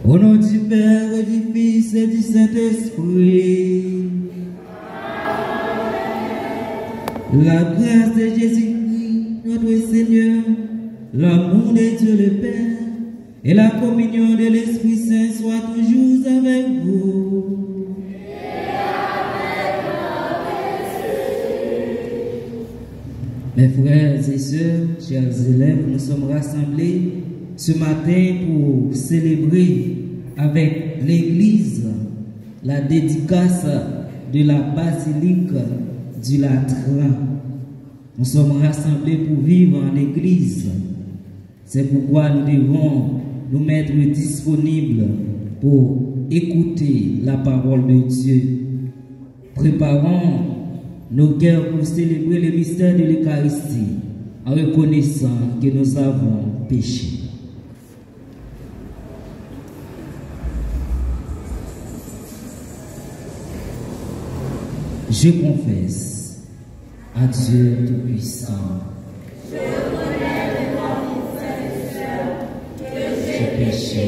Au nom du Père, du Fils et du Saint-Esprit, la grâce de Jésus-Christ, notre Seigneur, l'amour de Dieu le Père et la communion de l'Esprit Saint soient toujours avec vous. Mes frères et sœurs, chers élèves, nous sommes rassemblés ce matin pour célébrer avec l'Église la dédicace de la basilique du Latran. Nous sommes rassemblés pour vivre en Église. C'est pourquoi nous devons nous mettre disponibles pour écouter la parole de Dieu. Préparons nos cœurs pour célébrer le mystère de l'Eucharistie en reconnaissant que nous avons péché. Je confesse à Dieu Tout-Puissant. Je reconnais devant vous, frères et sœurs, que j'ai péché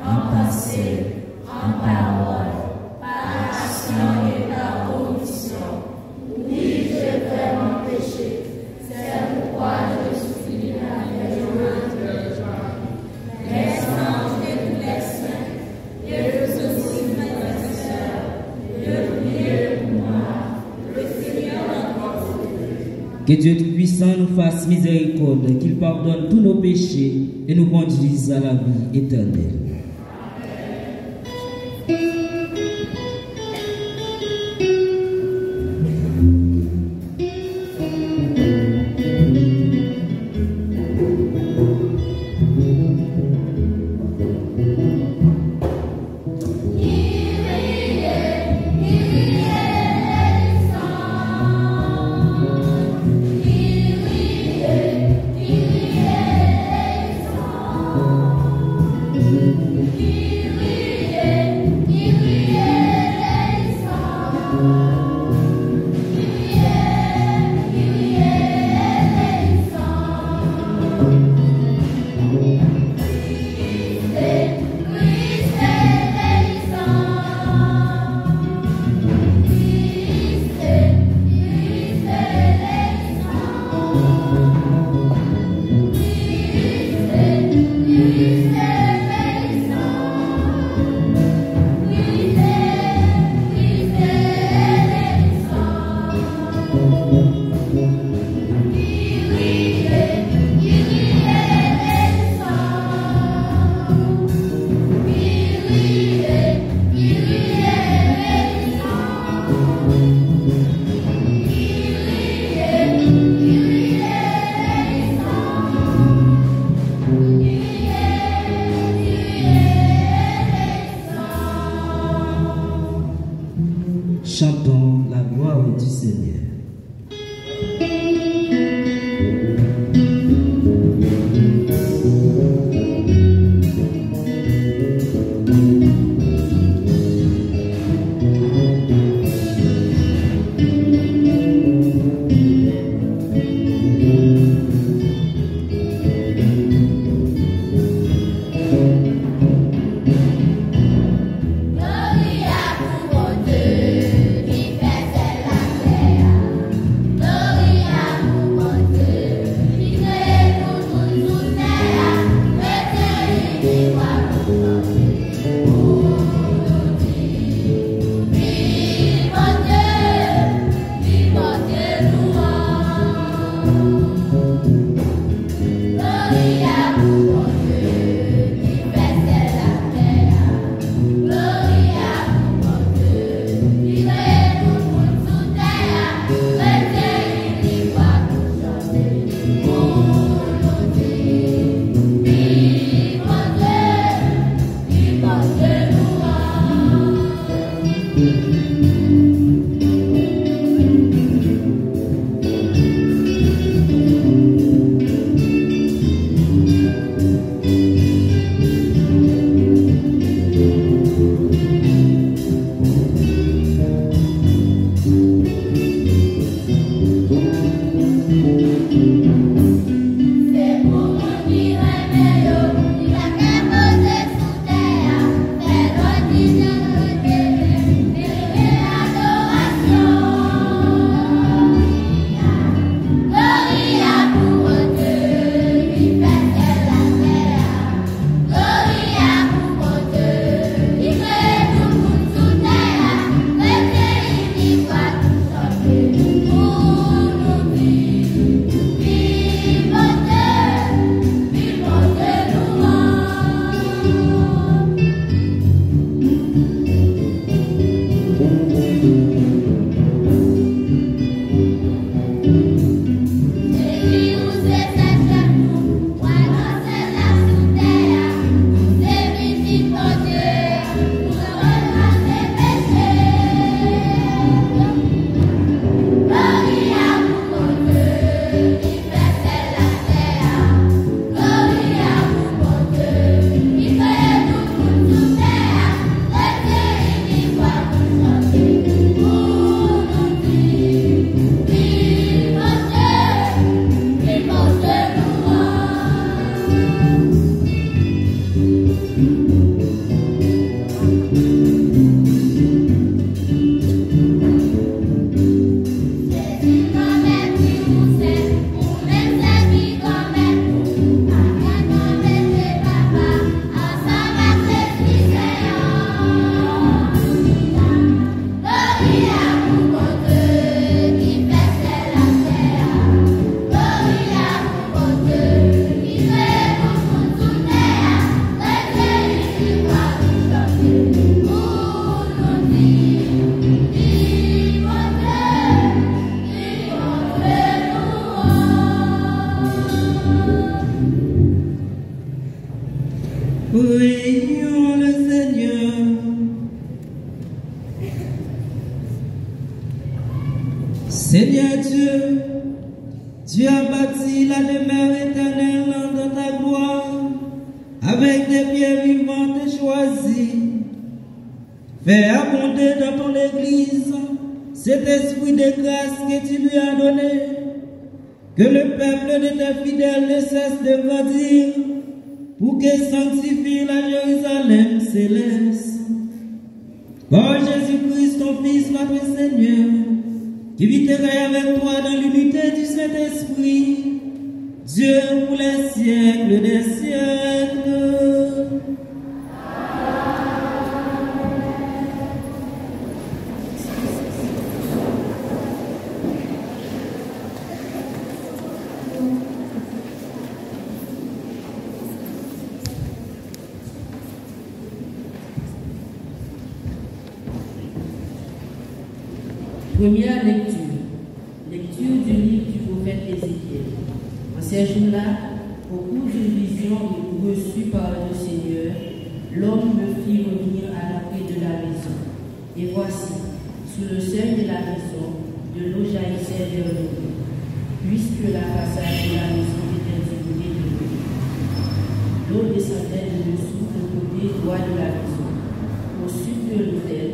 en pensée, en parole, par action et par omission. Oui, j'ai vraiment péché. C'est pourquoi je supplie la miséricorde de Dieu. Les anges et tous les saints, et vous aussi, mes frères et sœurs, de prier pour moi. Que Dieu Tout-Puissant nous fasse miséricorde, qu'il pardonne tous nos péchés et nous conduise à la vie éternelle. Chantons la gloire du Seigneur. Gloria a tu bonté. Seigneur Dieu, tu as bâti la demeure éternelle dans ta gloire, avec des pierres vivantes et choisies. Fais abonder dans ton Église cet esprit de grâce que tu lui as donné, que le peuple de tes fidèles ne cesse de grandir, pour que sanctifie la Jérusalem céleste. Par Jésus-Christ, ton Fils, notre Seigneur, qui vit et règne avec toi dans l'unité du Saint-Esprit, Dieu pour les siècles des siècles. Première lecture. Lecture du livre du prophète Ézéchiel. En ces jours-là, au cours d'une vision reçue par le Seigneur, l'homme me fit revenir à l'entrée de la maison. Et voici, sous le seuil de la maison, de l'eau jaillissait vers le haut, puisque la façade de la maison était divisée de l'eau. L'eau descendait de dessous du côté droit de la maison. Au sud de l'autel,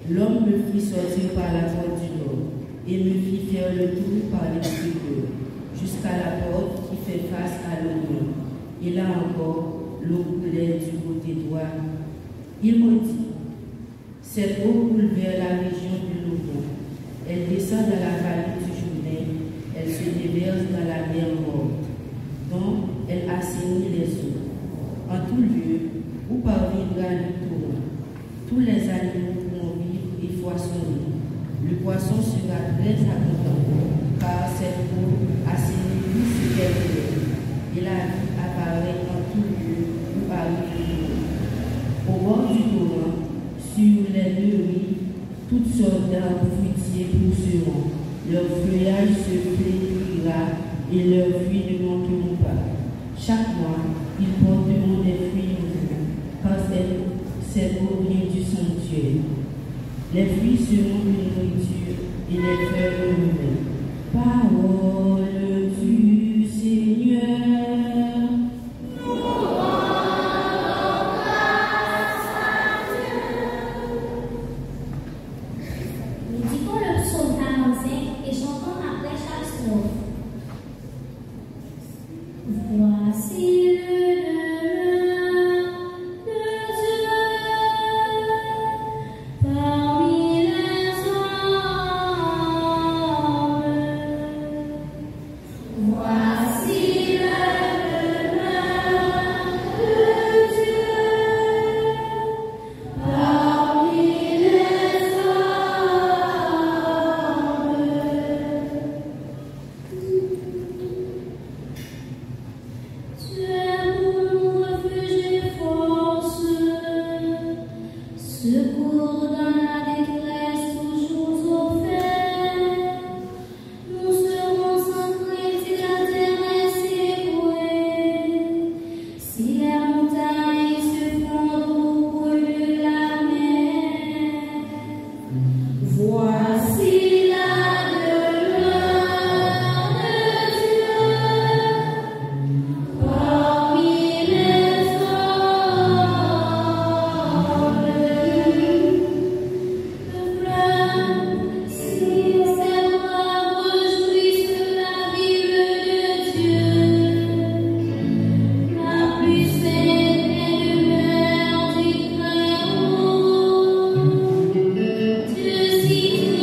l'homme me fit sortir par la porte du nord et me fit faire le tour par l'extérieur jusqu'à la porte qui fait face à l'Orient. Et là encore, l'eau coulait du côté droit. Il me dit, cette eau coule vers la région du Levant. Elle descend dans la vallée du Jourdain. Elle se déverse dans la mer morte, dont elle assainit les eaux. En tout lieu, où parviendra le torrent, tous les animaux pourront vivre et poissonner. Le poisson sera très abondant, car cette eau assainit tout ce qu'elle fait, et la vie apparaît en tout lieu où arrive le monde. Au bord du torrent, sur les deux rives, toutes sortes d'arbres fruitiers pousseront. Leur feuillage se flétrira et leurs fruits ne manqueront pas. Chaque mois, ils porteront des fruits nouveaux, car cette eau vient du sanctuaire. Les fruits seront une nourriture et les feuilles nouvelles. Parole du Seigneur. Nous disons le psaume 45 et chantons après chaque strophe. Voici le secours dans la détresse, toujours offert. Nous serons sans crainte si la terre est secouée, si les montagnes se fondent au creux de la mer. Voici la demeure de Dieu parmi les hommes. Dieu cite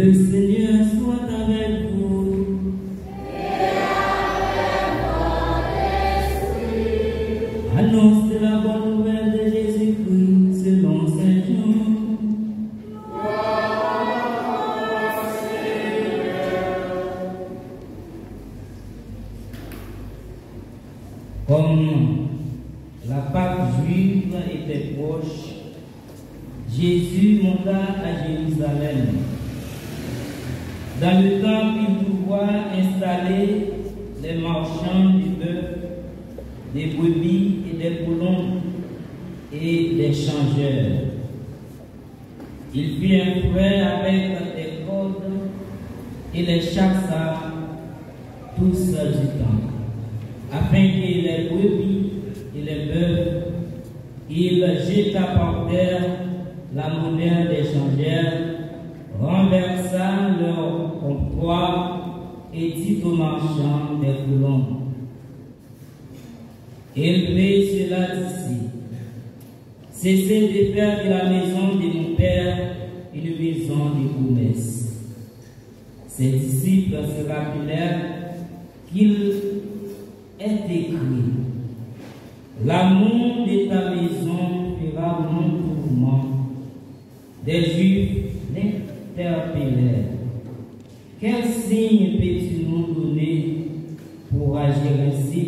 Le Seigneur soit avec vous. Annonce de la bonne nouvelle de Jésus-Christ selon Saint Jean. Comme la Pâque juive était proche, Jésus monta à Jérusalem. Dans le temple, il trouva installés les marchands du bœuf, des brebis et des poulons et des changeurs. Il fit un fouet avec des cordes et les chassa tous du temple, afin que les brebis et les bœufs, il jeta par terre la monnaie des changeurs, renversa leur comptoir et dit aux marchands des poulons: élevez cela d'ici. Cessez de faire de la maison de mon Père une maison de promesses. Ses disciples se rappelèrent qu'il est écrit: l'amour de ta maison fera mon tourment. Des Juifs l'interpellèrent: quel signe peux-tu nous donner pour agir ainsi?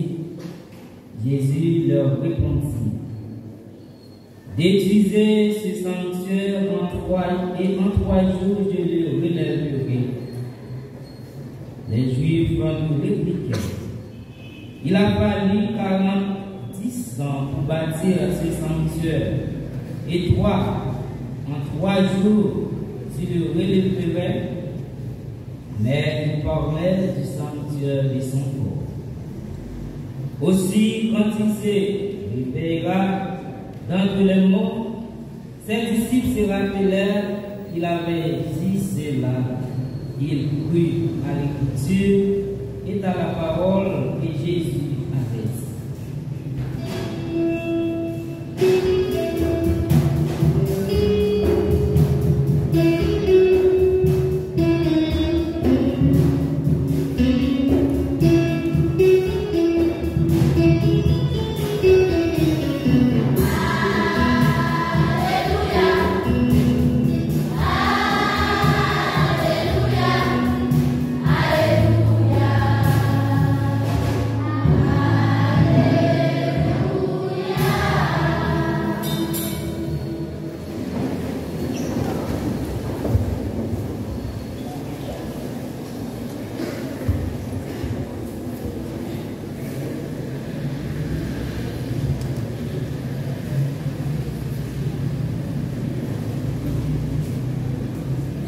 Jésus leur répondit: détruisez ce sanctuaire et en 3 jours je le relèverai. Les Juifs nous répliquèrent: il a fallu 40 ans pour bâtir ce sanctuaire, et toi, en 3 jours, tu le relèverais. Mais il parlait du sanctuaire de son corps. Aussi, quand il se réveillera d'entre les morts, ses disciples se rappelèrent qu'il avait dit cela. Il crut à l'écriture et à la parole que Jésus avait dit.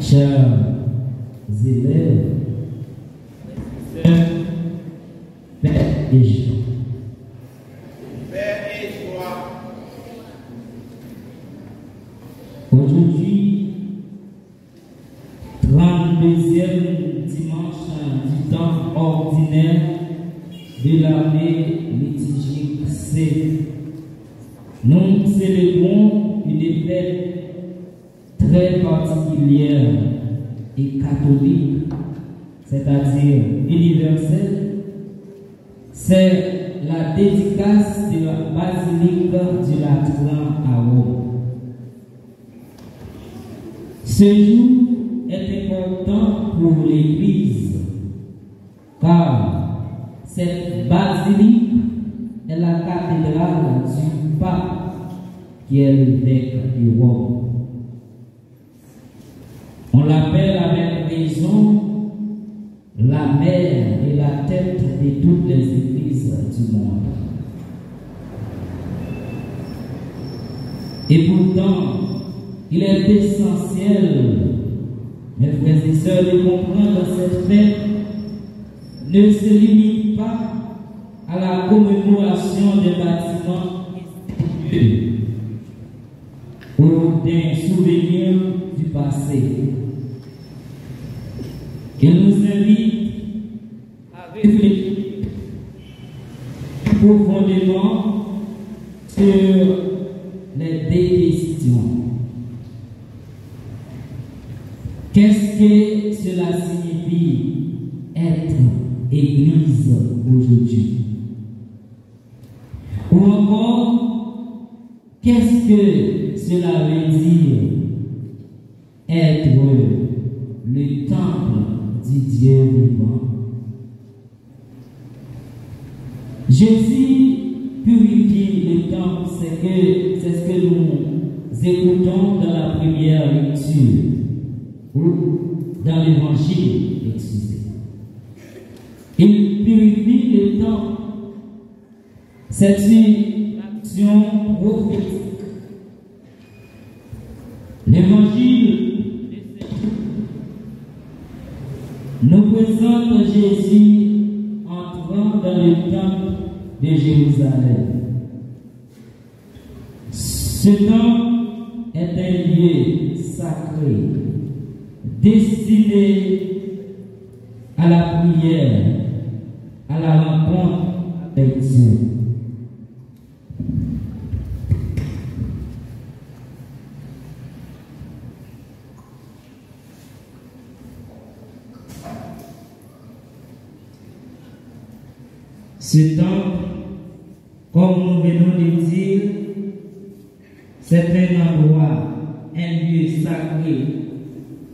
Chers élèves, Père et Jean. Père et joie. Aujourd'hui, 32e dimanche du temps ordinaire de l'année liturgique C, nous célébrons une fête très particulière et catholique, c'est-à-dire universelle. C'est la dédicace de la basilique du Latran à Rome. Ce jour est important pour l'Église, car cette basilique est la cathédrale du pape qui est l'évêque de Rome. On l'appelle avec raison la mère et la tête de toutes les églises du monde. Et pourtant, il est essentiel, mes frères et sœurs, de comprendre que cette fête ne se limite pas à la commémoration des bâtiments institués ou d'un souvenir du passé. Il nous invite à réfléchir profondément sur les deux questions. Qu'est-ce que cela signifie être Église aujourd'hui? Ou encore, qu'est-ce que cela veut dire être le temple du Dieu vivant? Jésus purifie le temple, c'est ce que nous écoutons dans la première lecture ou dans l'évangile, excusez. Il purifie le temple. C'est une action prophétique. L'évangile nous présente Jésus entrant dans le temple de Jérusalem. Ce temple est un lieu sacré, destiné à la prière, à la rencontre avec Dieu. Ce temple, comme nous venons de dire, c'est un endroit, un lieu sacré,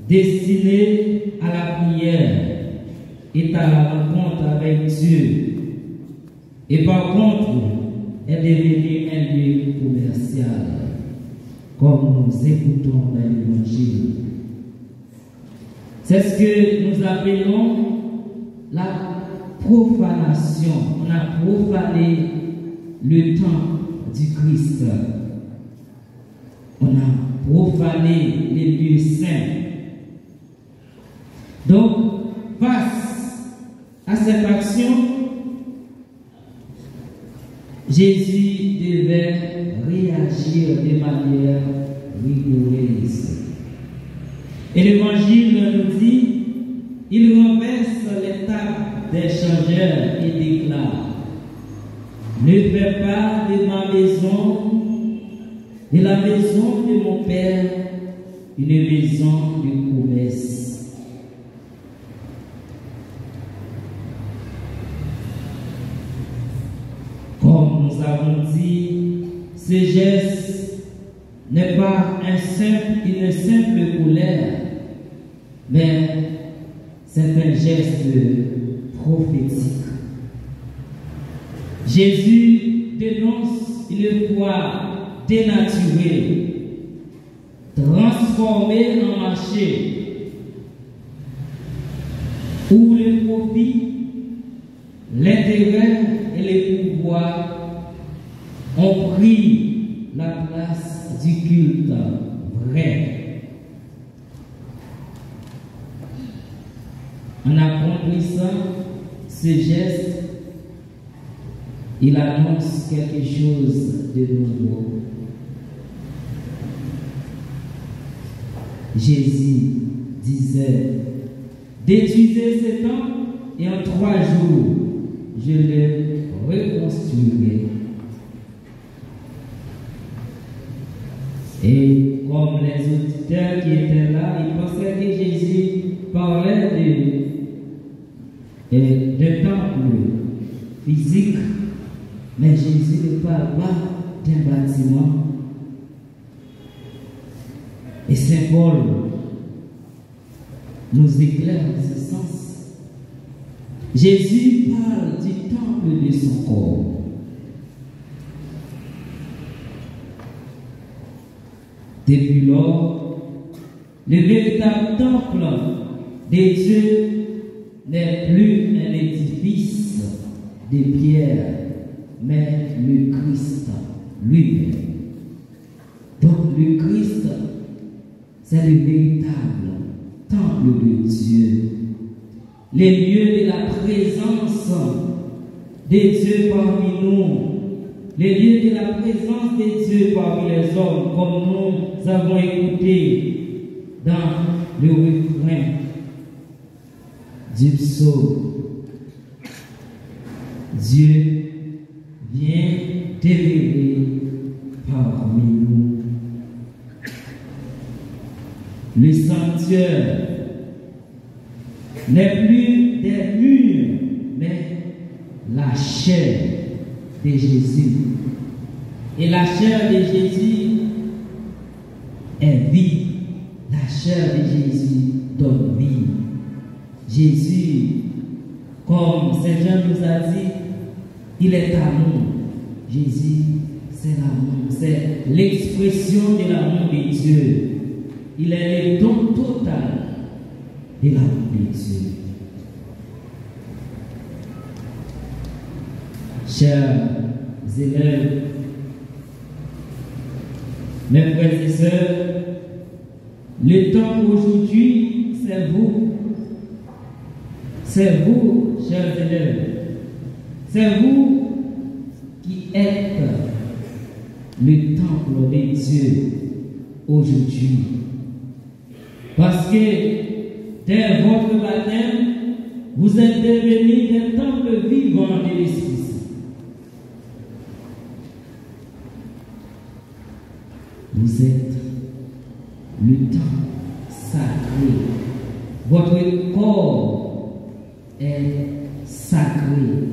destiné à la prière et à la rencontre avec Dieu. Et par contre, est devenu un lieu commercial, comme nous écoutons dans l'Évangile. C'est ce que nous appelons la profanation. On a profané le temple du Christ. On a profané les lieux saints. Donc, face à cette action, Jésus devait réagir de manière rigoureuse. Et l'Évangile nous dit, il renverse les tables des changeurs et déclare, ne fais pas de ma maison, de la maison de mon Père, une maison de commerce. Comme nous avons dit, ce geste n'est pas une simple colère, mais c'est un geste prophétique. Jésus dénonce une foi dénaturée, transformée en marché, où le profit, l'intérêt et le pouvoir ont pris la place du culte vrai. En accomplissant ce geste, il annonce quelque chose de nouveau. Jésus disait, détruisez ce temple et en 3 jours, je le reconstruirai. Et comme les auditeurs qui étaient là, ils pensaient que Jésus parlait d'un temple physique, mais Jésus ne parle pas d'un bâtiment. Et Saint Paul nous éclaire en ce sens. Jésus parle du temple de son corps. Depuis lors, le véritable temple de Dieu n'est plus un édifice de pierre, mais le Christ lui-même. Donc le Christ, c'est le véritable temple de Dieu. Les lieux de la présence de Dieu parmi nous. Les lieux de la présence de Dieu parmi les hommes, comme nous avons écouté dans le refrain du psaume. Dieu vient demeurer parmi nous. Le sanctuaire n'est plus des murs, mais la chair de Jésus. Et la chair de Jésus est vie. La chair de Jésus donne vie. Jésus, comme Saint Jean nous a dit, il est amour. Jésus, c'est l'amour. C'est l'expression de l'amour de Dieu. Il est le don total de l'amour de Dieu. Chers élèves, mes frères et sœurs, le temps aujourd'hui, c'est vous. C'est vous, chers élèves. C'est vous qui êtes le temple de Dieu aujourd'hui. Parce que dès votre baptême, vous êtes devenus des temples vivants de l'Esprit. Vous êtes le temple sacré. Votre corps est sacré.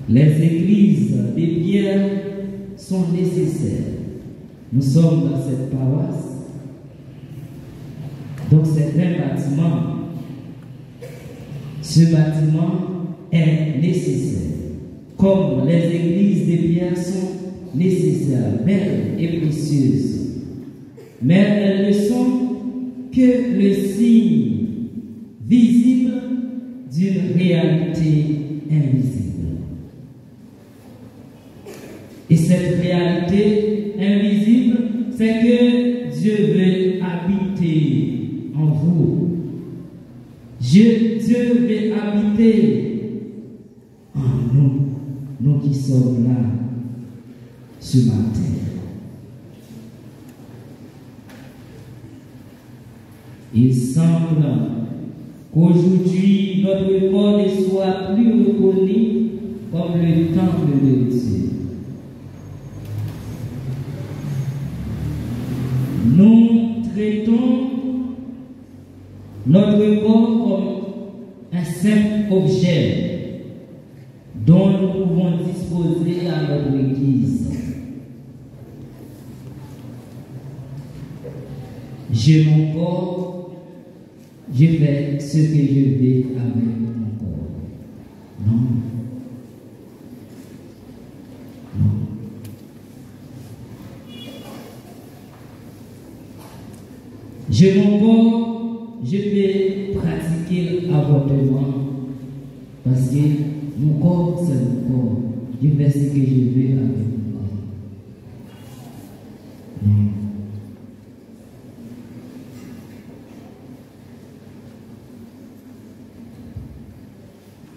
Les églises de pierre sont nécessaires. Nous sommes dans cette paroisse. Donc c'est un bâtiment. Ce bâtiment est nécessaire. Comme les églises de pierre sont nécessaires, belles et précieuses. Mais elles ne sont que le signe visible d'une réalité invisible. Et cette réalité invisible, c'est que Dieu veut habiter en vous. Dieu veut habiter en nous, nous qui sommes là ce matin. Il semble qu'aujourd'hui, notre corps ne soit plus reconnu comme le temple de Dieu. Nous traitons notre corps comme un simple objet dont nous pouvons disposer à notre Église. J'ai mon corps, je fais ce que je veux avec mon corps. Non. Non. J'ai mon corps, je peux pratiquer l'avortement parce que mon corps, c'est mon corps. Je fais ce que je veux avec mon corps. Non.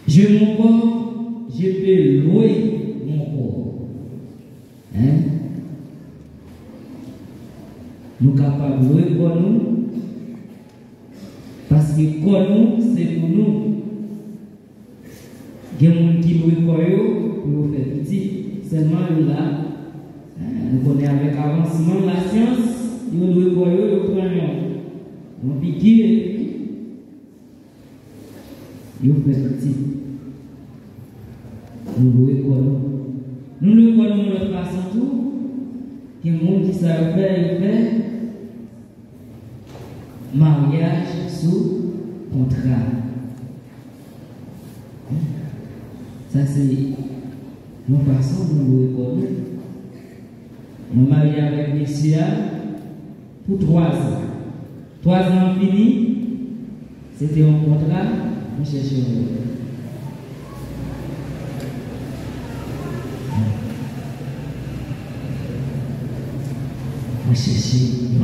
J'ai mon corps, je peux louer mon corps. Hein? Nous sommes capables de louer pour nous. Parce que pour nous, c'est pour nous. Il y a des gens qui louent pour eux, pour faire petit. Seulement là, nous connaissons avec l'avancement de la science, ils louent pour eux, ils prennent un piquet, ils font petit. Nous louons pour nous. Nous louons pour nous de notre façon tout. Que les gens qui savent faire, ils font mariage sous contrat. Ça, c'est nos façons de nous louer pour nous. Nous marions avec Messia pour 3 ans. 3 ans finis, c'était un contrat, nous cherchons un autre. On chercher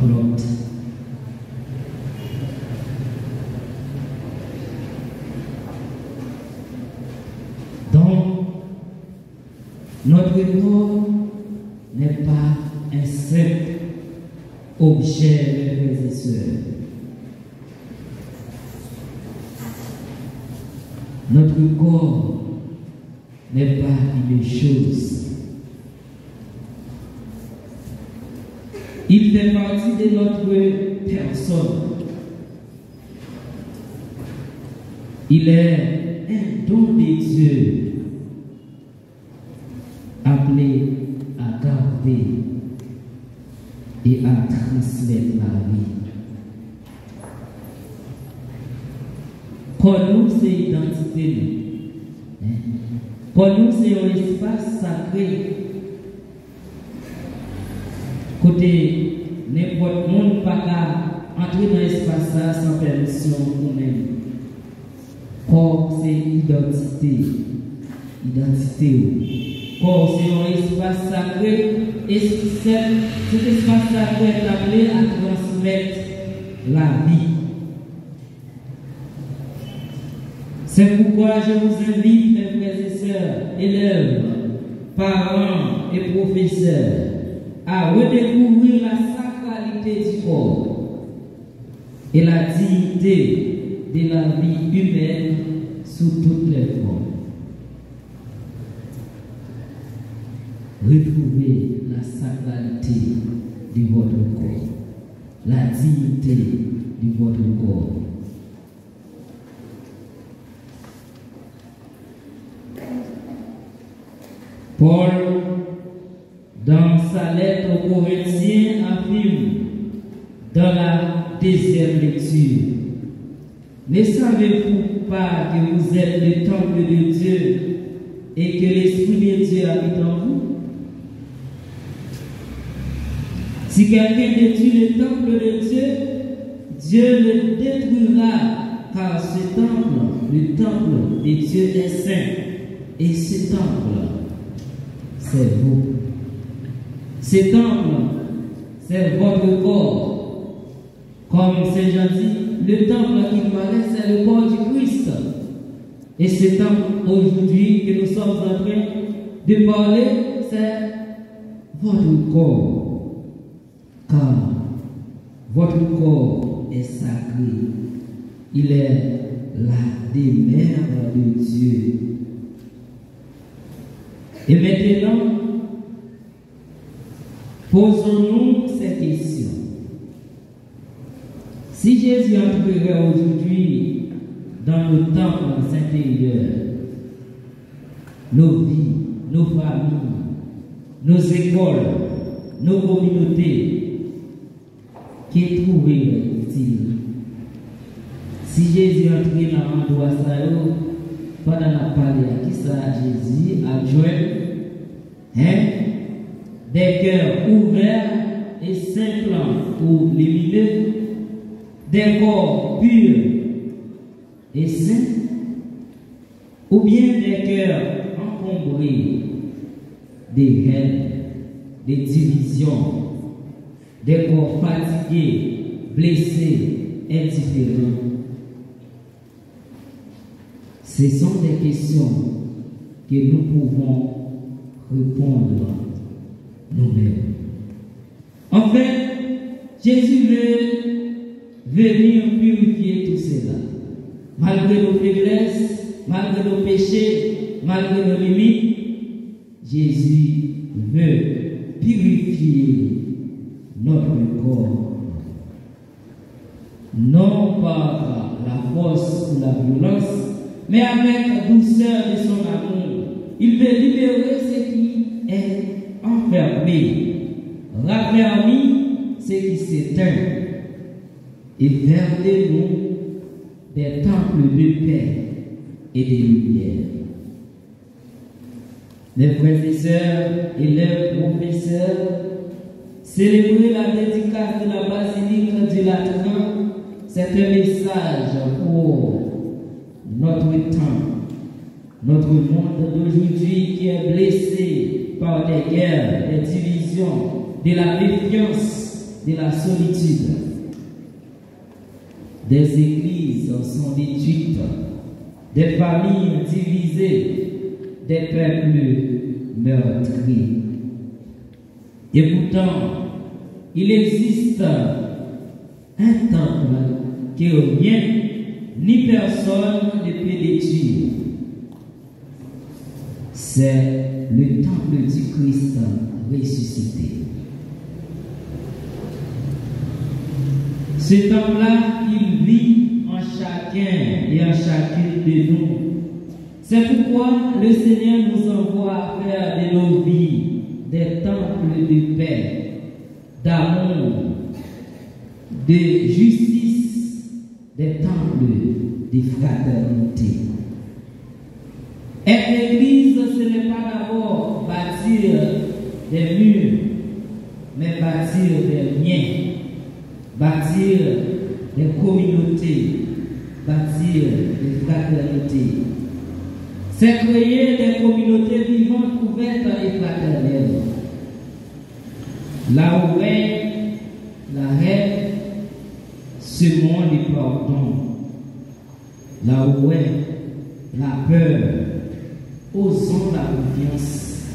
l'autre. Donc, notre corps n'est pas un simple objet, mes frères et sœurs. Notre corps n'est pas une chose. Il fait partie de notre personne. Il est un don de Dieu appelé à garder et à transmettre la vie. Pour nous, c'est l'identité. Pour nous, c'est un espace sacré. Côté n'importe monde pas qu'à entrer dans l'espace là sans permission nous-mêmes. Corps, c'est identité. Corps, c'est un espace sacré. Et cet espace sacré est appelé à transmettre la vie. C'est pourquoi je vous invite, mes frères et sœurs, élèves, parents et professeurs, à redécouvrir la sacralité du corps et la dignité de la vie humaine sous toutes les formes. Retrouvez la sacralité de votre corps, la dignité de votre corps. Paul, dans sa lettre aux Corinthiens, affirme dans la deuxième lecture: ne savez-vous pas que vous êtes le temple de Dieu et que l'Esprit de Dieu habite en vous? Si quelqu'un détruit le temple de Dieu, Dieu le détruira, car ce temple, le temple de Dieu est saint, et ce temple, c'est vous. Ce temple, c'est votre corps. Comme Saint Jean dit, le temple qu'il parlait, c'est le corps du Christ. Et ce temple, aujourd'hui, que nous sommes en train de parler, c'est votre corps. Car votre corps est sacré. Il est la demeure de Dieu. Et maintenant, posons-nous cette question. Si Jésus entrerait aujourd'hui dans nos temples intérieurs, nos vies, nos familles, nos écoles, nos communautés, qui trouverait-il? Si Jésus entrait dans l'endroit pendant la parole, qui ça Jésus a joint des cœurs ouverts et simples pour l'éliminer, des corps purs et saints, ou bien des cœurs encombrés des haines, des divisions, des corps fatigués, blessés, indifférents. Ce sont des questions que nous pouvons répondre nous-mêmes. En fait, Jésus veut venir purifier tout cela. Malgré nos faiblesses, malgré nos péchés, malgré nos limites, Jésus veut purifier notre corps. Non par la force ou la violence, mais avec la douceur de son amour. Il veut libérer ce qui est enfermé, raffermir ce qui s'éteint et faire de nous des temples de paix et de lumière. Mes frères et sœurs, élèves, professeurs, célébrer la dédicace de la basilique du Lateran, c'est un message pour notre temps, notre monde d'aujourd'hui qui est blessé par des guerres, des divisions, de la méfiance, de la solitude. Des églises sont détruites, des familles divisées, des peuples meurtris. Et pourtant, il existe un temple que rien ni personne ne peut détruire. C'est le temple du Christ ressuscité. Ce temps-là, il vit en chacun et en chacune de nous. C'est pourquoi le Seigneur nous envoie à faire de nos vies des temples de paix, d'amour, de justice, des temples de fraternité. Être l'église, ce n'est pas d'abord bâtir des murs, mais bâtir des liens, bâtir des communautés, bâtir des fraternités. C'est créer des communautés vivantes, ouvertes et fraternelles. Là où est la haine, semons le pardon. Là où est la peur, osons la confiance.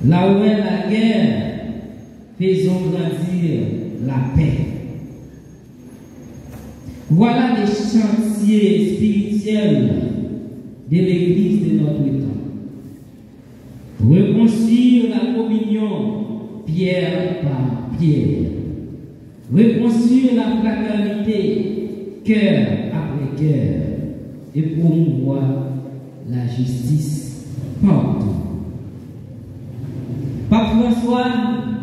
Là où est la guerre, faisons grandir la paix. Voilà les chantiers spirituels de l'Église de notre temps. Reconstruire la communion pierre par pierre. Reconstruire la fraternité cœur après cœur. Et promouvoir la justice partout. Pape François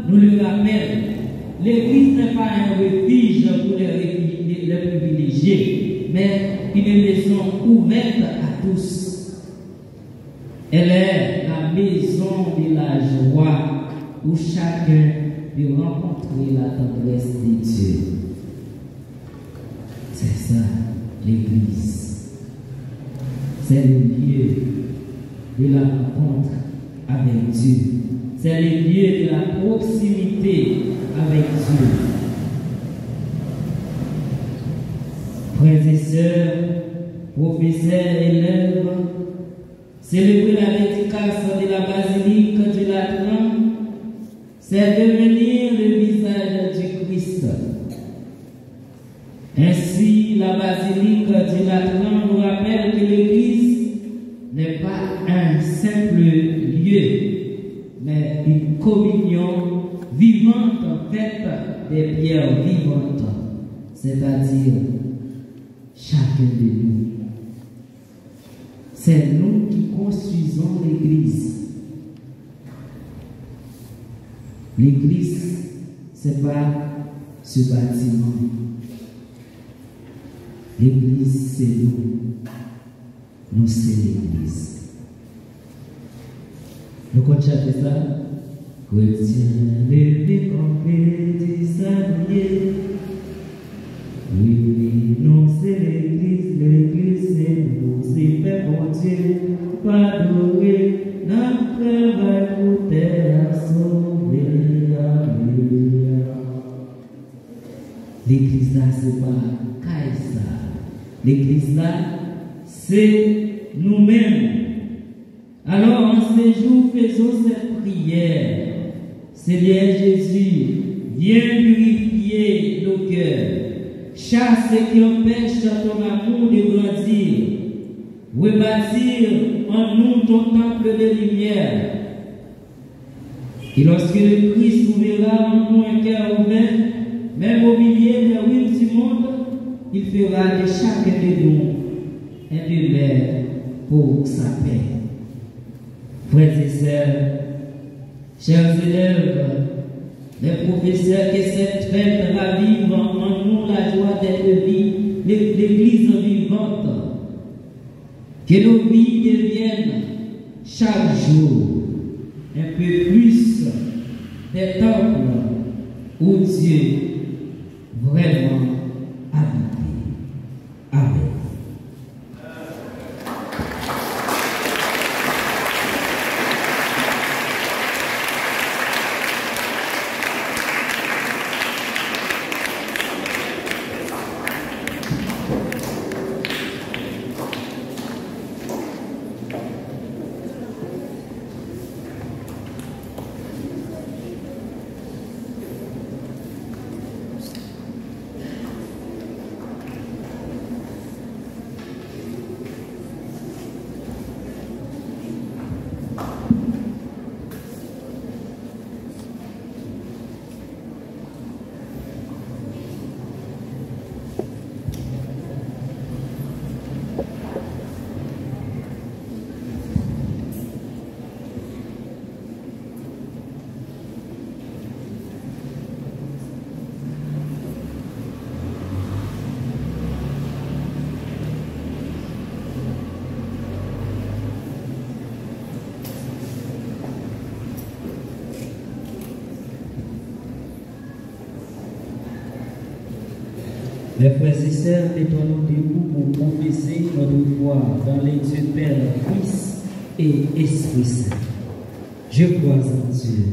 nous le rappelle, l'Église n'est pas un refuge pour les privilégiés, mais une maison ouverte à tous. Elle est la maison de la joie où chacun peut rencontrer la tendresse de Dieu. C'est ça, l'Église. C'est le lieu de la rencontre avec Dieu. C'est le lieu de la proximité avec Dieu. Frères et sœurs, professeurs, élèves, célébrer la dédicace de la basilique du Latran, c'est devenir le visage du Christ. Ainsi, la basilique du Latran nous rappelle que l'Église n'est pas un simple lieu, mais une communion vivante faite des pierres vivantes, c'est-à-dire chacun de nous. C'est nous qui construisons l'Église. L'Église, ce n'est pas ce bâtiment. L'Église, c'est nous. Nous, c'est l'Église. Nous comptons chanter ça. Chrétien, levé, campé, discernier. Oui, oui, nous, c'est l'Église, c'est nous, c'est fait bon Dieu, pas adorer, notre travail pour terre à sauver. Alléluia. L'Église là, c'est pas Caïsar. L'Église là, c'est nous-mêmes. Alors, en ces jours, faisons cette prière. Seigneur Jésus, viens purifier nos cœurs. Chasse ce qui empêche ton amour de grandir. Rebâtir en nous ton temple de lumière. Et lorsque le Christ ouvrira en nous un cœur ouvert, même au milieu des ruines du monde, il fera de chacun de nous un demeure pour sa paix. Frères et sœurs, chers élèves, les professeurs, que cette fête ravive en nous la joie d'être l'Église vivante. Que nos vies deviennent chaque jour un peu plus des temples où Dieu vraiment habite. Amen. Mes frères et sœurs, mettons-nous debout pour confesser notre foi dans les dieux Père, Fils et Esprit Saint. Je crois en Dieu.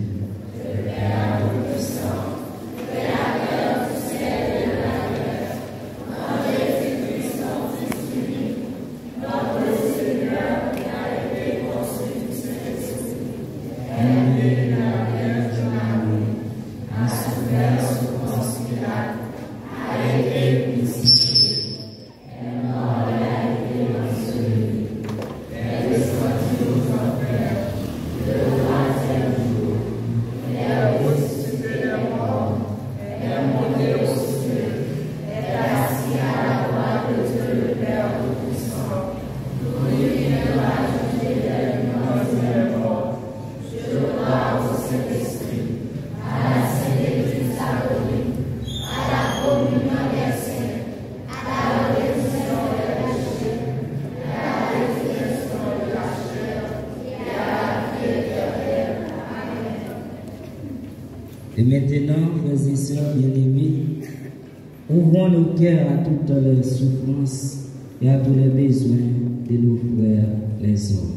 Le Père Tout-Puissant, Créateur du ciel et de la terre, en Jésus-Christ, son Fils unique, notre Seigneur qui a été conçu du Saint-Esprit, né de la Vierge Marie, a souffert sous Ponce Pilate, a été crucifié, est mort et a été enseveli, est descendu aux enfers, le troisième jour, il est ressuscité des morts, est monté aux cieux, est assis à la droite de Dieu le Père Tout-Puissant, d'où il viendra juger les vivants et les morts. Je crois au Saint-Esprit, à la Sainte Église catholique, à la communion des saints, à la rémission des péchés, à la résurrection de la chair et à la vie éternelle. Amen. Et maintenant, frères et sœurs bien-aimés, ouvrons nos cœurs à toutes les souffrances et à tous les besoins de nos frères les hommes.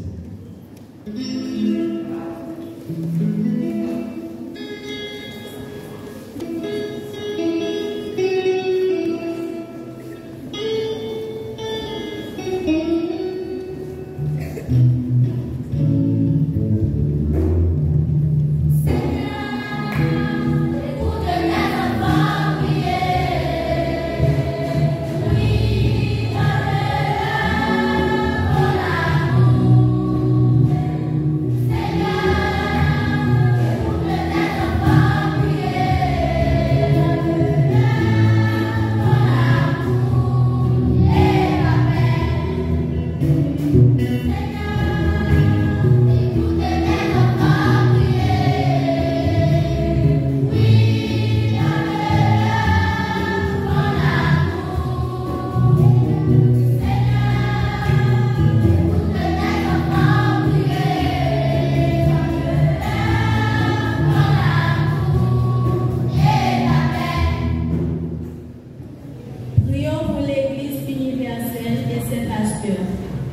Prions pour l'Église universelle et ses pasteurs,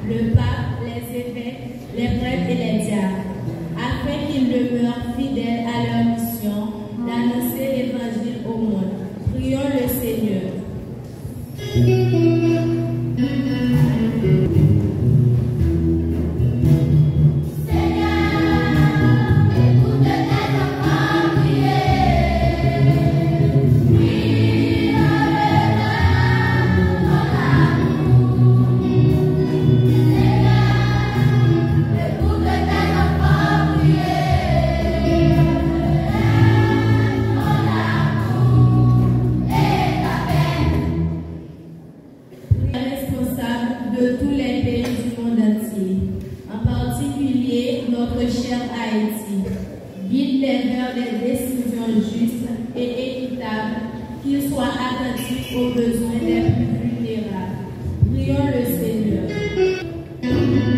le pape, les évêques, les prêtres et les diacres, afin qu'ils demeurent fidèles à leur mission d'annoncer l'Évangile au monde. Prions le Seigneur. Responsable de tous les pays du monde entier, en particulier notre cher Haïti. Guide-les vers des décisions justes et équitables, qu'ils soient attentifs aux besoins des plus vulnérables. Prions le Seigneur. Amen.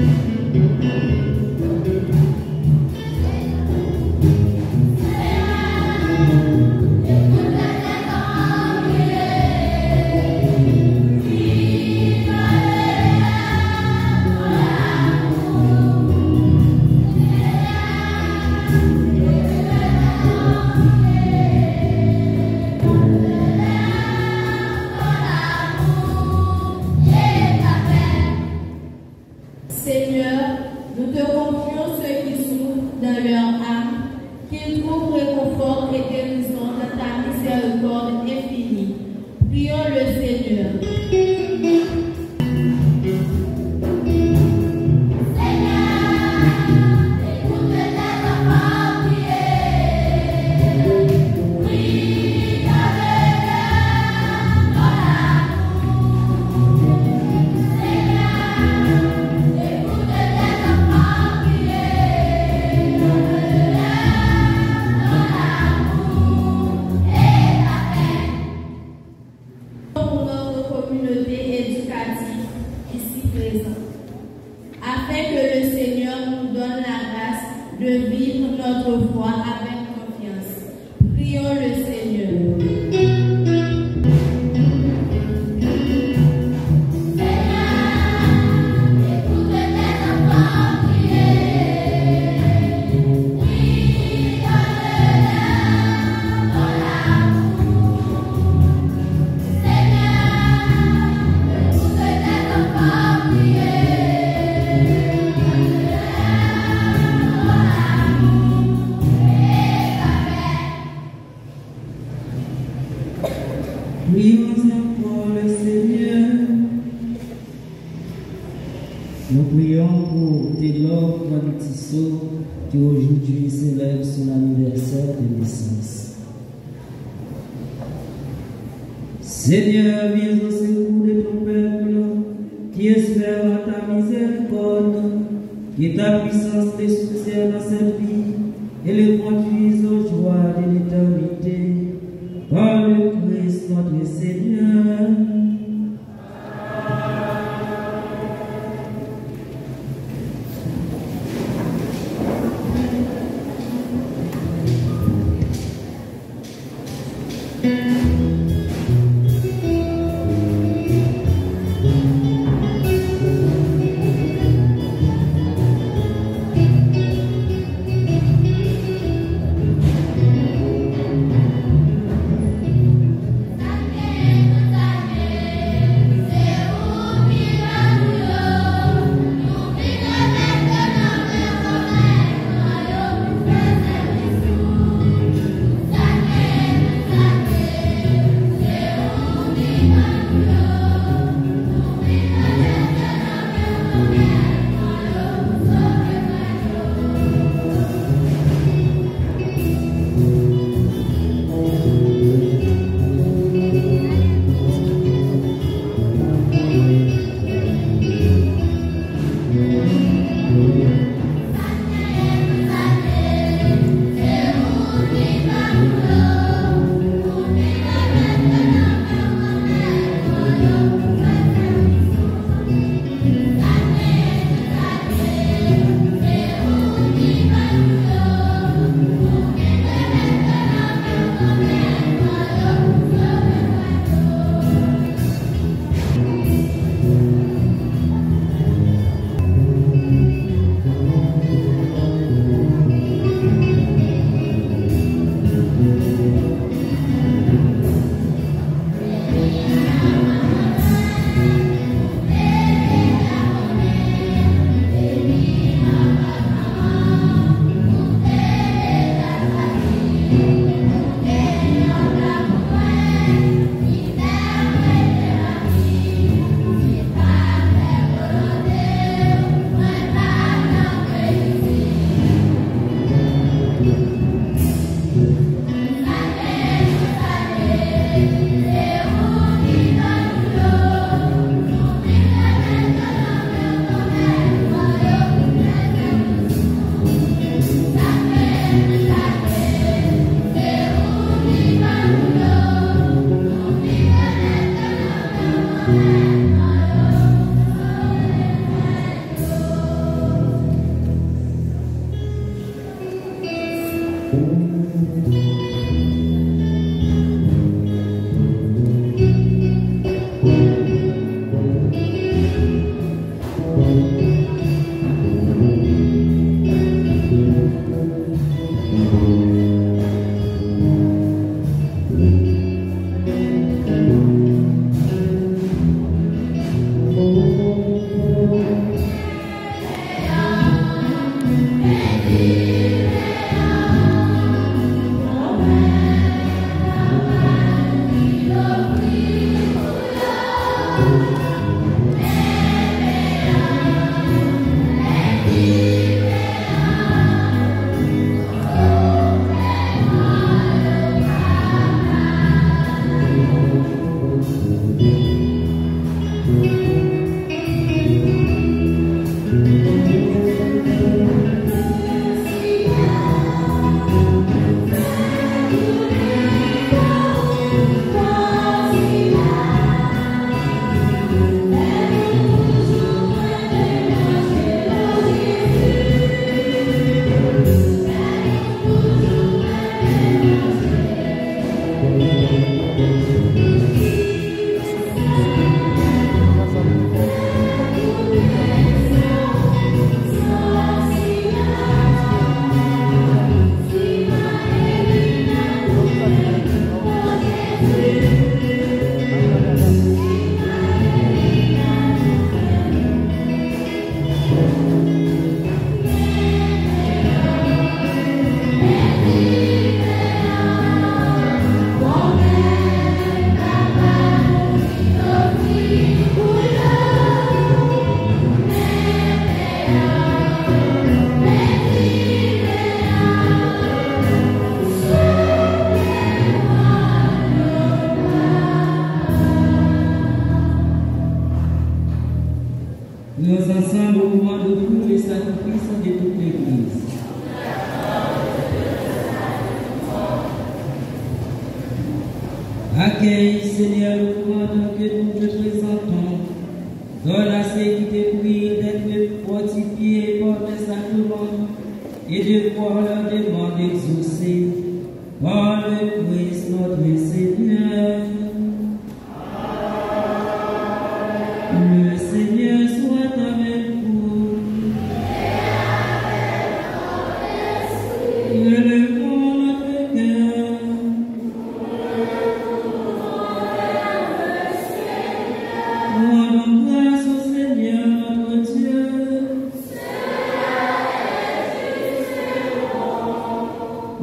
Prions encore le Seigneur. Nous prions pour Taylor Quantisso qui aujourd'hui célèbre son anniversaire de naissance. Seigneur, viens au secours de ton peuple qui espère en ta miséricorde, que ta puissance les soutienne dans cette vie et les conduise aux joies de l'éternité. Par le Christ notre Seigneur. Thank you. Accueille, Seigneur, l'offrande que nous te présentons. Donne à ceux qui te prient d'être fortifiés par les sacrements et de voir leur demande exaucée par le Christ notre Seigneur. Le Seigneur soit avec vous. Élevons notre cœur. Rendons grâce au Seigneur notre Dieu.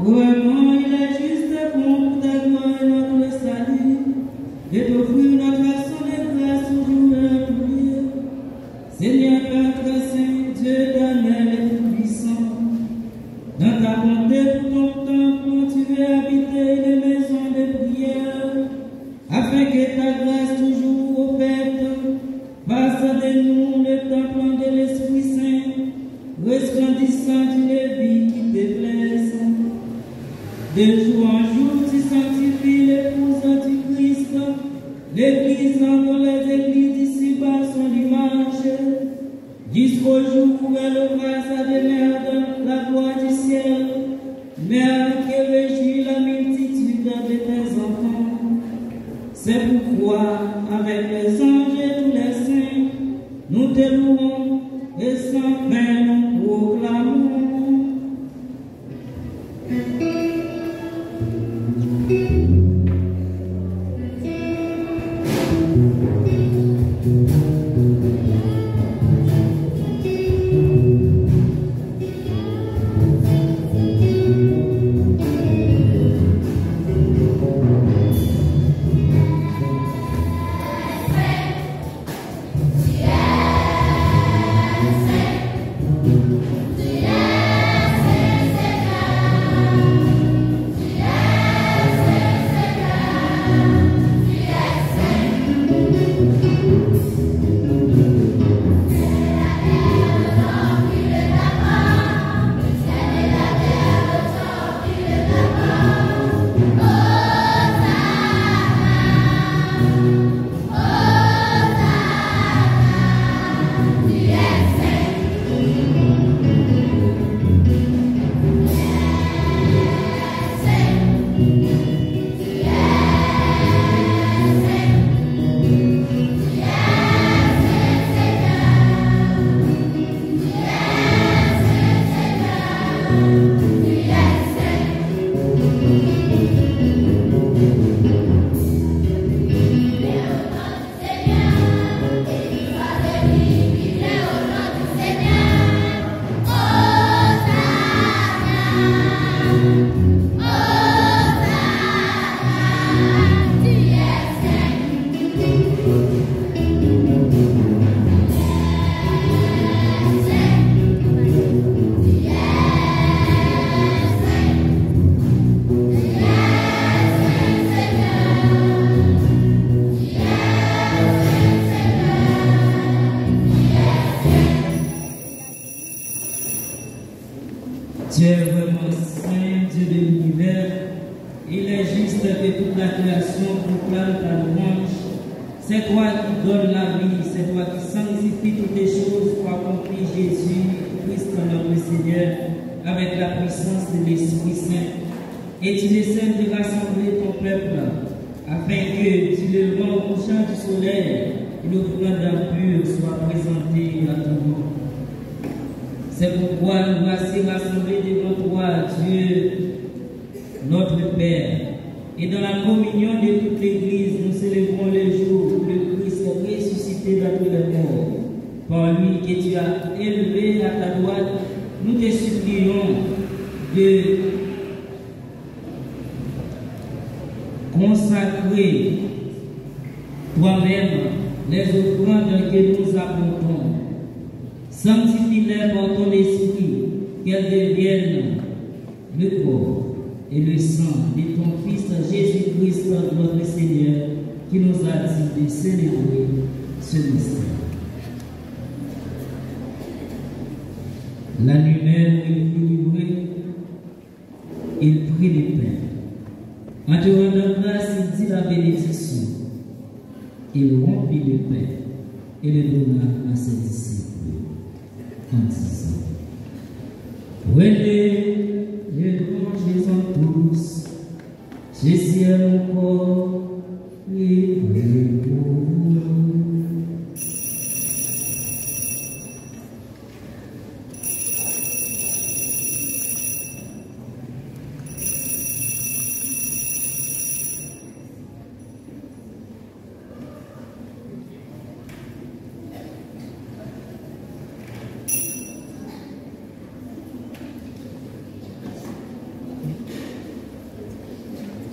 Vraiment, il est juste pour ta gloire et notre salut, et t'offrir notre action de grâce toujours et toujours. Seigneur Père très saint, Dieu éternel et tout-puissant, dans ta bonté pour ton temple, tu veux habiter les maisons de prière, afin que ta grâce toujours offerte passe de nous le temple de l'Esprit Saint, resplendissant d'une vie qui te plaise. De jour en jour, tu sanctifies l'épouse du Christ, l'Église dont les églises d'ici-bas sont l'image, jusqu'au jour où elle aura sa demeure dans la gloire du ciel, Mère qui réjouit la multitude de tes enfants. C'est pourquoi, avec les anges et tous les saints, nous te louons et sans fin nous proclamons. Tu es vraiment saint, Dieu de l'univers. Il est juste que toute la création proclame ta louange. C'est toi qui donnes la vie, c'est toi qui sanctifies toutes les choses pour accomplir Jésus, Christ notre Seigneur, avec la puissance de l'Esprit Saint. Et tu décides de rassembler ton peuple, afin que, tu le vent au couchant du soleil, une offrande pure soit présentée à ton nom. C'est pourquoi nous voici rassemblés devant toi, Dieu, notre Père. Et dans la communion de toute l'Église, nous célébrons le jour où le Christ est ressuscité d'entre les morts. Par lui que tu as élevé à ta droite, nous te supplions de consacrer toi-même les offrandes que nous apportons. Sanctifie-les par ton esprit, qu'elles deviennent le corps et le sang de ton Fils Jésus-Christ, notre Seigneur, qui nous a dit de célébrer ce mystère. La nuit même où il fut livré, il prit le pain En te rendant grâce, il dit la bénédiction. Il rompit le pain et le donna à ses disciples en disant: Prenez et mangez-en tous, ceci est mon corps livré pour vous.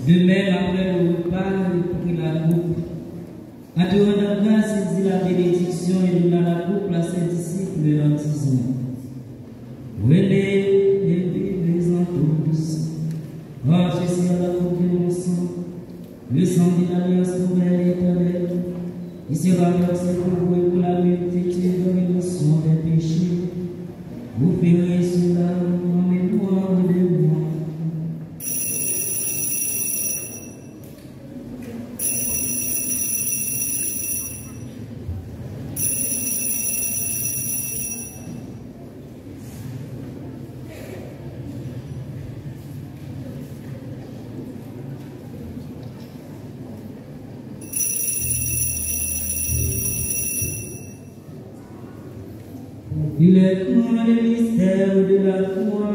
De même, après le repas, il prit la coupe. En te rendant grâce, il dit la bénédiction et donna la coupe à ses disciples en disant: Prenez et buvez-en tous. Or, ceci est la coupe de mon sang, le sang de l'alliance nouvelle et éternelle. Il sera versé pour vous et pour la multitude de rémission des péchés. Vous ferez cela en mémoire de moi. Il est grand le mystère de la foi.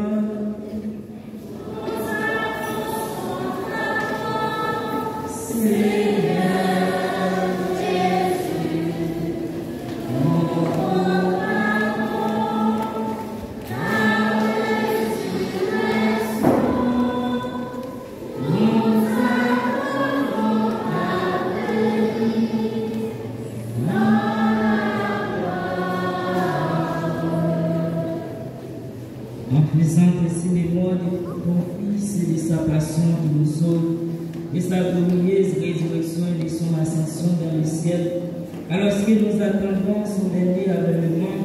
En faisant ainsi mémoire de ton Fils et de sa passion qui nous sauve, et sa glorieuse résurrection et de son ascension dans le ciel, alors que nous attendons son dernier avènement,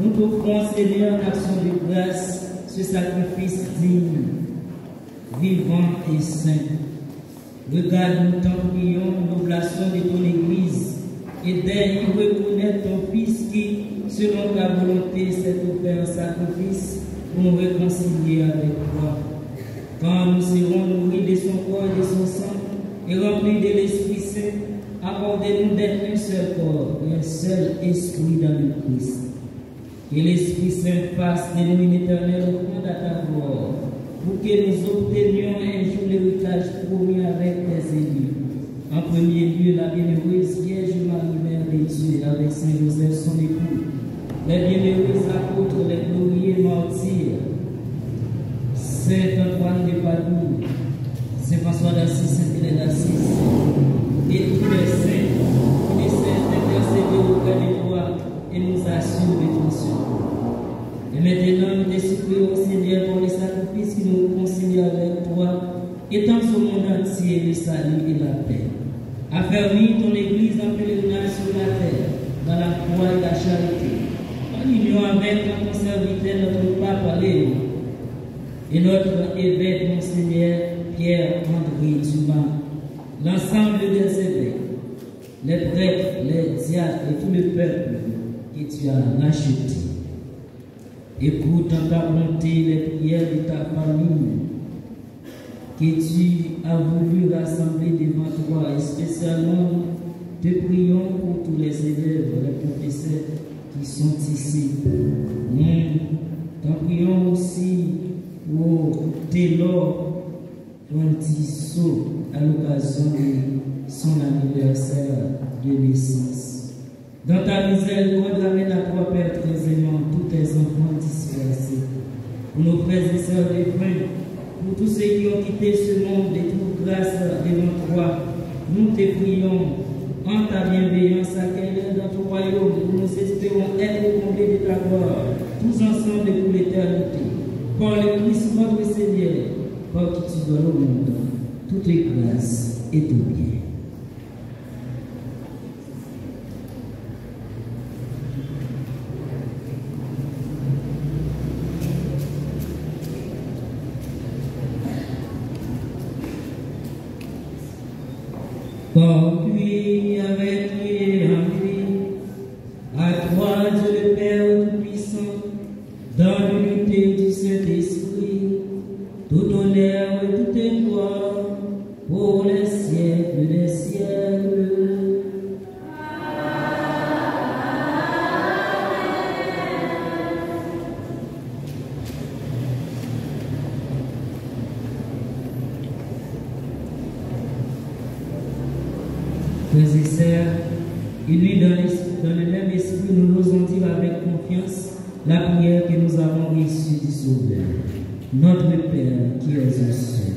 nous t'offrons, Seigneur, en action de grâce, ce sacrifice digne, vivant et saint. Regarde, nous t'en prions, l'oblation de ton Église, et daigne reconnaître ton Fils qui, selon ta volonté, s'est offert un sacrifice pour nous réconcilier avec toi. Quand nous serons nourris de son corps et de son sang, et remplis de l'Esprit Saint, accordez-nous d'être un seul corps et un seul esprit dans le Christ. Que l'Esprit Saint fasse de nous une éternelle offrande à ta gloire, pour que nous obtenions un jour l'héritage promis avec tes élus. En premier lieu, la bienheureuse Vierge Marie, Mère de Dieu, avec Saint Joseph, son époux, les bienheureux apôtres, les glorieux martyrs, Saint Antoine de Padoue, Saint François d'Assise, Saint Hélène d'Assise, et tous les saints qui ne cessent d'intercéder auprès de toi et nous assurent de ton secours. Et maintenant, nous te supplions, Seigneur, pour les sacrifices qui nous réconcilient avec toi, étends au monde entier le salut et la paix. Affermis ton Église en pèlerinage sur la terre, dans la foi et la charité, en union avec notre serviteur, notre Pape Léon, et notre évêque, Monseigneur Pierre-André Dumas, l'ensemble des évêques, les prêtres, les diacres et tout le peuple que tu as racheté. Écoute en ta bonté les prières de ta famille que tu as voulu rassembler devant toi, et spécialement te prions pour tous les élèves, les professeurs qui sont ici. Nous t'en prions aussi pour Taylor Tissot à l'occasion de son anniversaire de naissance. Dans ta miséricorde, ramène à toi, Père très aimant, tous tes enfants dispersés. Pour nos frères et sœurs défunts, pour tous ceux qui ont quitté ce monde et toute grâce devant toi, nous te prions en ta bienveillance, accueille dans ton royaume, où nous espérons être comblés de ta gloire, tous ensemble pour l'éternité. Par le Christ notre Seigneur, par qui tu donnes au monde toutes les grâces et tout bien. Par lui, avec lui et en lui, à toi, Dieu le Père Tout-Puissant, dans l'unité du Saint-Esprit, tout honneur et toute gloire pour les siècles des siècles. Frères et sœurs, unis dans le même esprit, nous osons dire avec confiance la prière que nous avons reçue du Sauveur. Notre Père qui es aux cieux.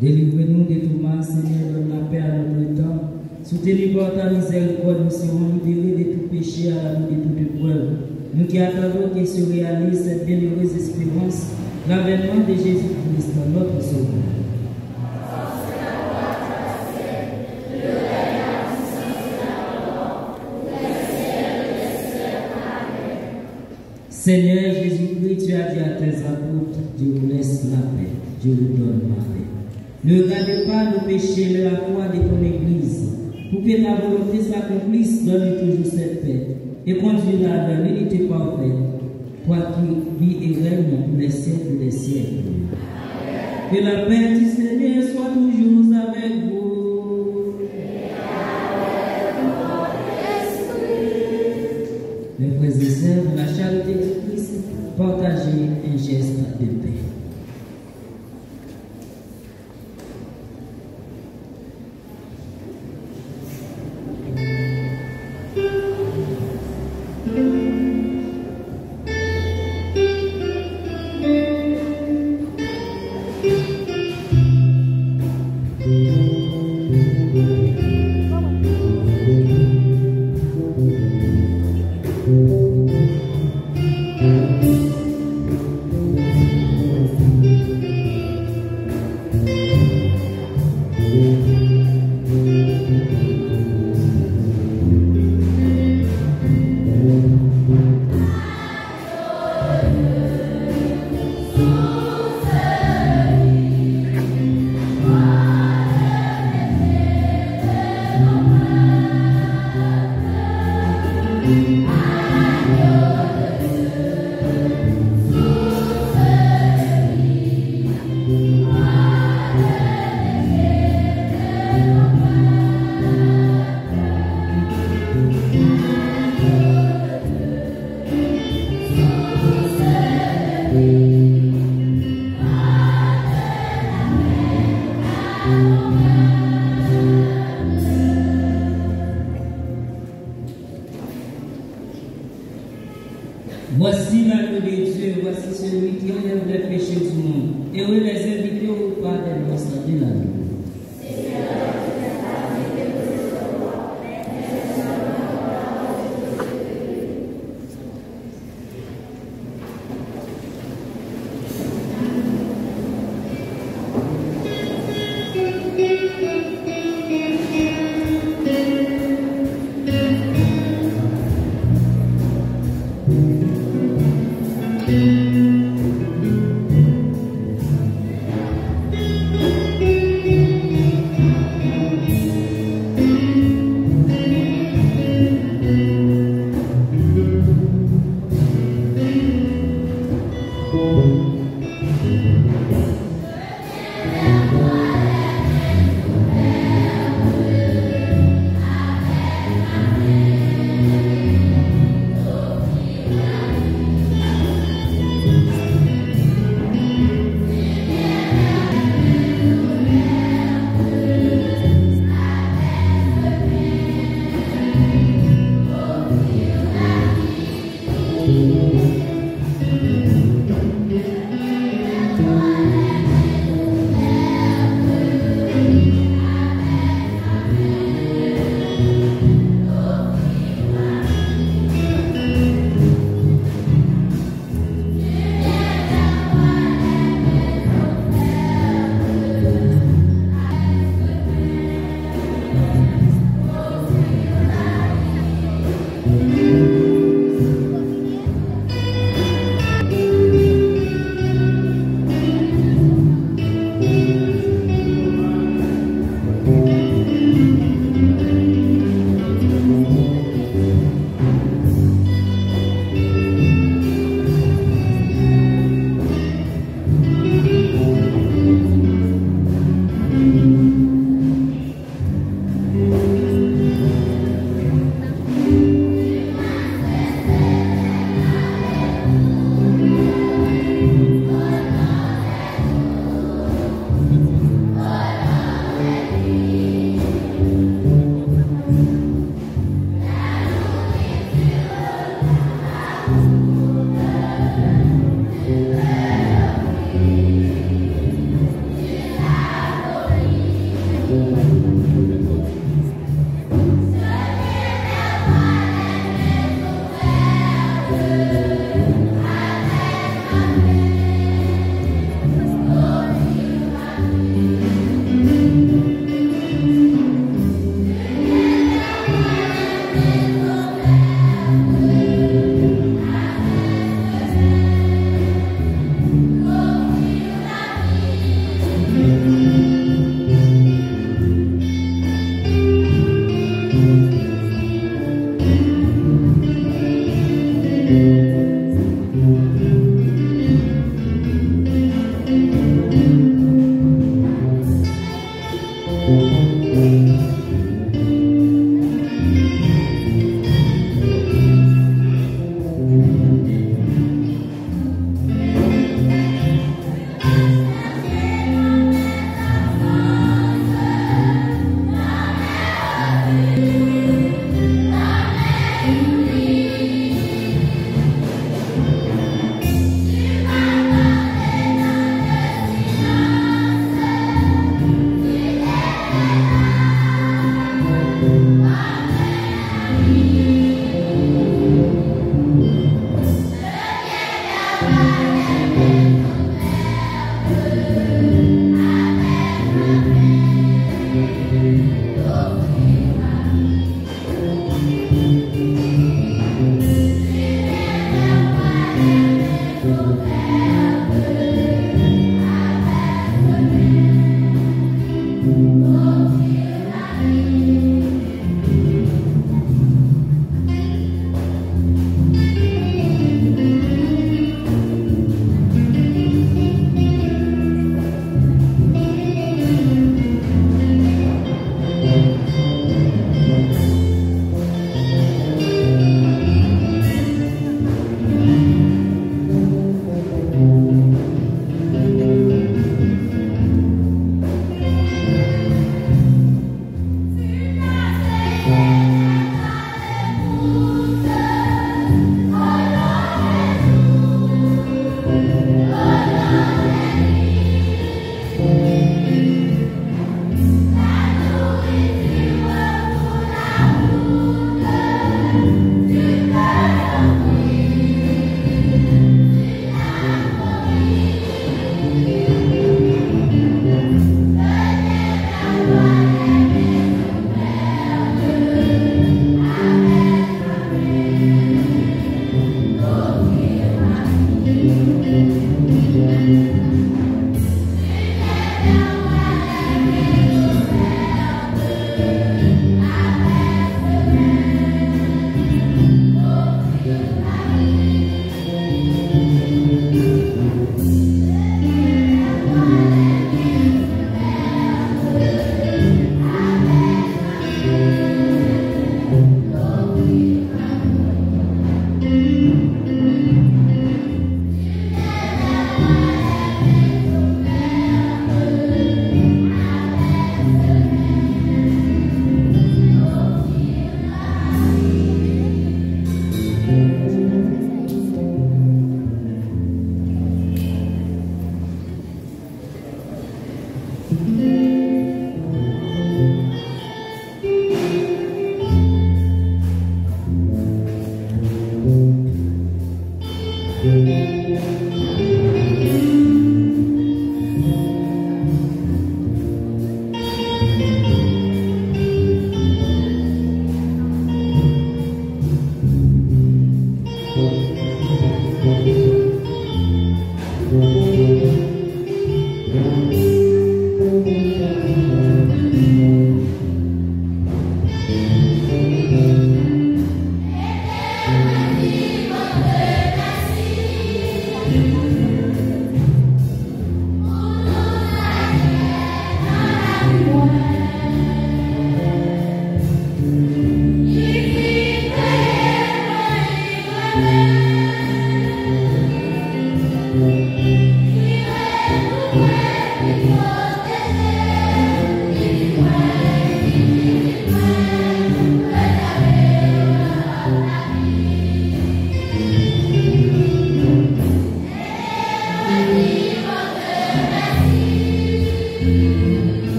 Délivrez-nous de tout mal, Seigneur, donne la paix à notre temps. Soutenez par ta miséricorde, nous serons libérés de tout péché à l'abri de toute épreuve. Nous qui attendons qu'il se réalise cette bienheureuse espérance, l'avènement de Jésus-Christ, notre Sauveur. Seigneur Jésus-Christ, tu as dit à tes apôtres, Dieu vous laisse la paix, Dieu vous donne la paix. Ne regardez pas nos péchés, mais la foi de ton Église. Pour que ta volonté s'accomplisse, donne toujours cette paix et conduis-la dans l'unité parfaite, toi qui vis et règne pour les siècles des siècles. Que la paix du Seigneur soit toujours avec vous. Mes frères et sœurs, de la charité de Christ, partagez un geste de paix.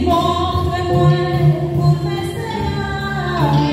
Montre-moi pour rester là.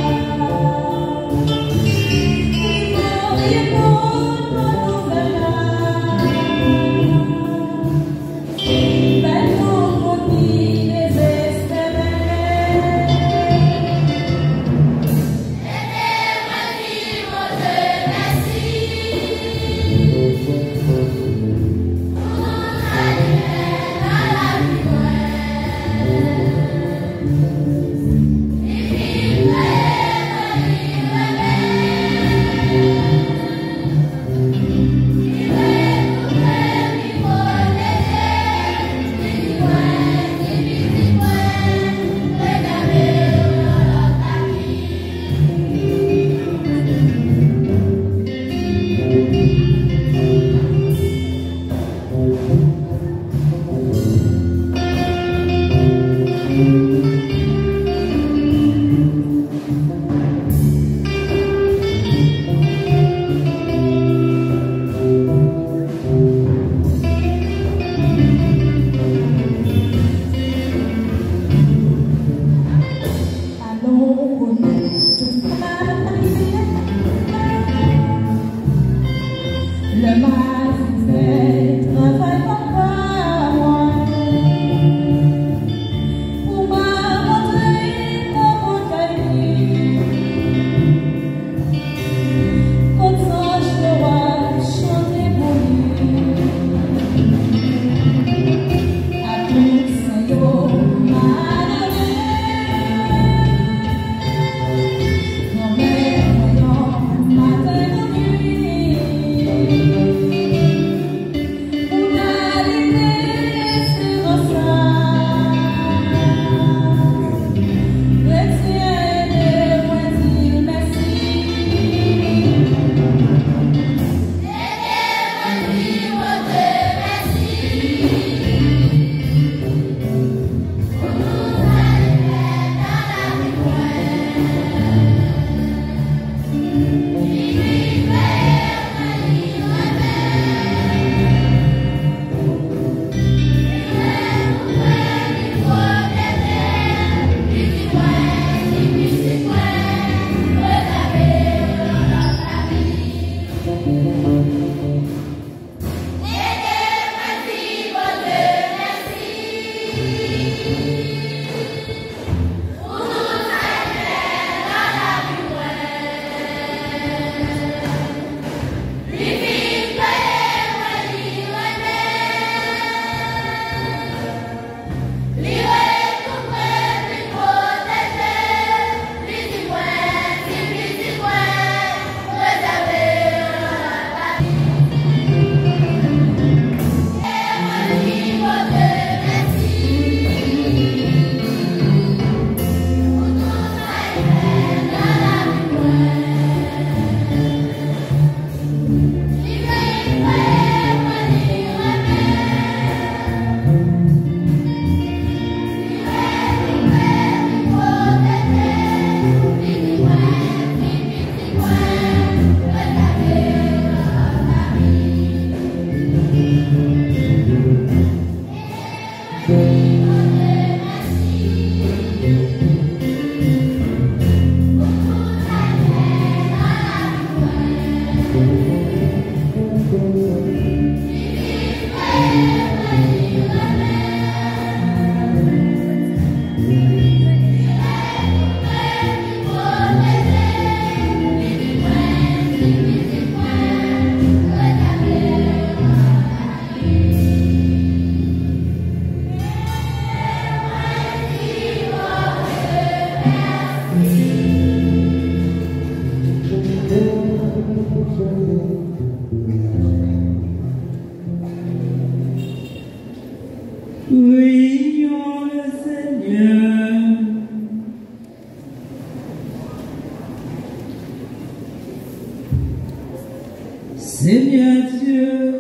Seigneur Dieu,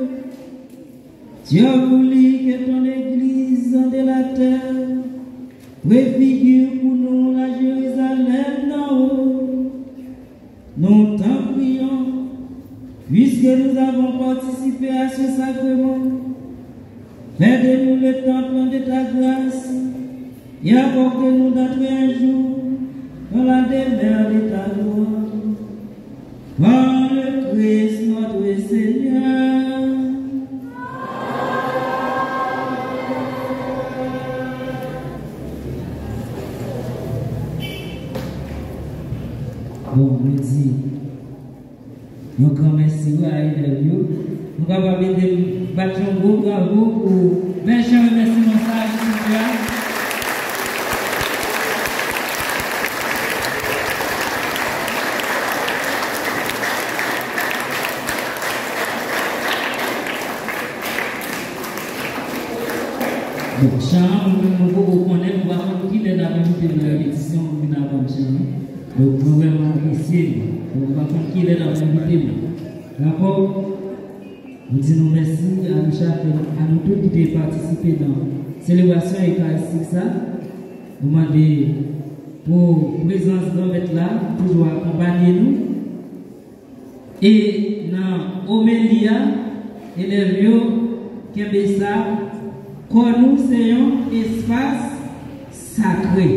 tu as voulu que ton Église de la terre préfigure pour nous la Jérusalem d'en haut. Nous t'en prions, puisque nous avons participé à ce sacrement. Fais de nous le temple de ta grâce et apporte-nous d'entrer un jour dans la demeure de ta gloire. Par le Christ notre Seigneur. Bon, nous dit, nous grand merci à vous. Nous allons battre un gros bravo pour Benjamin Messi. Donc, nous connaissons qui est dans la répétition de la donc, nous vraiment ici, nous avons qui est dans la répétition. D'accord? Nous disons merci à nous chacun, à nous tous qui ont participé dans la célébration eucharistique. Nous demandons pour la présence de notre là, toujours accompagner nous. Et dans l'homélia, élèves qui ont ça, quand nous c'est un espace sacré.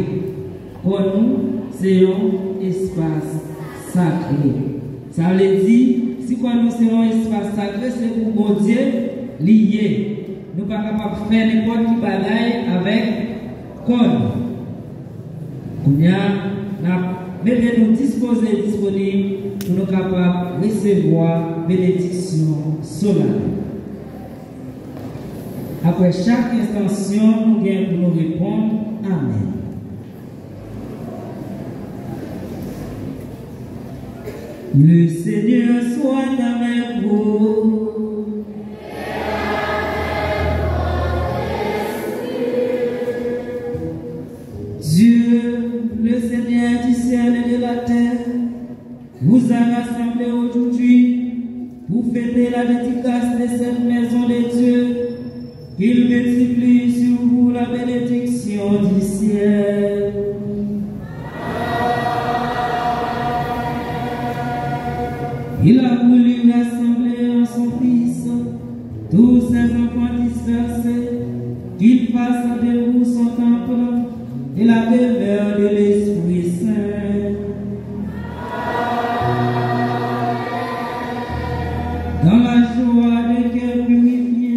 Quand nous c'est un espace sacré. Ça veut dire, si quand nous c'est un espace sacré, c'est pour mon Dieu lié. Nous ne sommes pas capables de faire n'importe qui bagaille avec code. Nous mettons disposer disponible pour nous capables de recevoir bénédiction solennelle. Après chaque extension, nous gagnons pour nous répondre Amen. Le Seigneur soit avec vous. Dieu, le Seigneur du ciel et de la terre, vous a rassemblés aujourd'hui pour fêter la dédicace de cette maison de Dieu. Qu'il multiplie sur vous la bénédiction du ciel. Il a voulu rassembler en son Fils tous ses enfants dispersés, qu'il fasse de vous son temple et la demeure de l'Esprit Saint. Dans la joie de cœur purifié,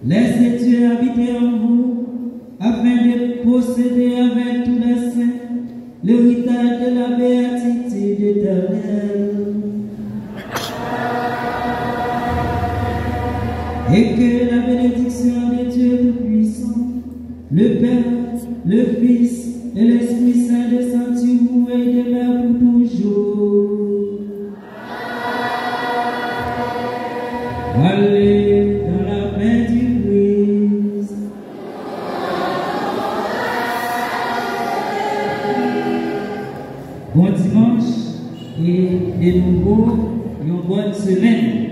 laissez Dieu habiter en vous, afin de posséder avec tous les saints l'héritage de la béatitude éternelle. Et que la bénédiction de Dieu Tout-Puissant, le Père, le Fils et l'Esprit Saint descendent sur vous et demeurent pour toujours. Allez dans la paix du Christ. Bon dimanche et de nouveau une bonne semaine.